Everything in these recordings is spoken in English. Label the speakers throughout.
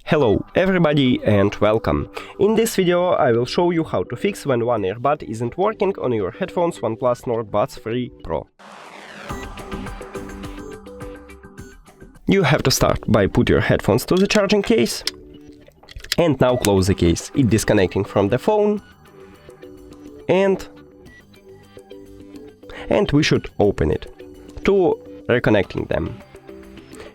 Speaker 1: Hello everybody and welcome! In this video I will show you how to fix when one earbud isn't working on your headphones OnePlus Nord Buds 3 Pro. You have to start by put your headphones to the charging case and now close the case. It's disconnecting from the phone and we should open it to reconnecting them.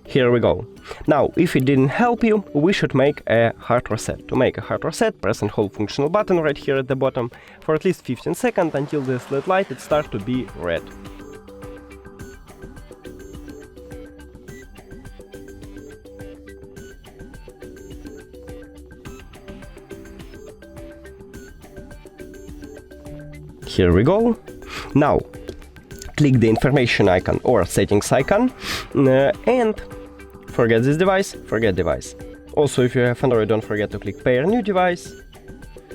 Speaker 1: Here we go. Now, if it didn't help you, we should make a hard reset. To make a hard reset, press and hold functional button right here at the bottom for at least 15 seconds until this LED light starts to be red. Here we go. Now, click the information icon or settings icon and forget this device, forget device. Also, if you have Android, don't forget to click pair new device.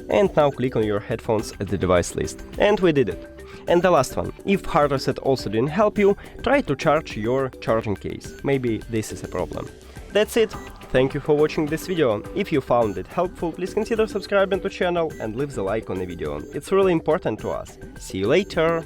Speaker 1: And now click on your headphones at the device list. And we did it. And the last one, if hard reset also didn't help you, try to charge your charging case. Maybe this is a problem. That's it. Thank you for watching this video. If you found it helpful, please consider subscribing to the channel and leave the like on the video. It's really important to us. See you later!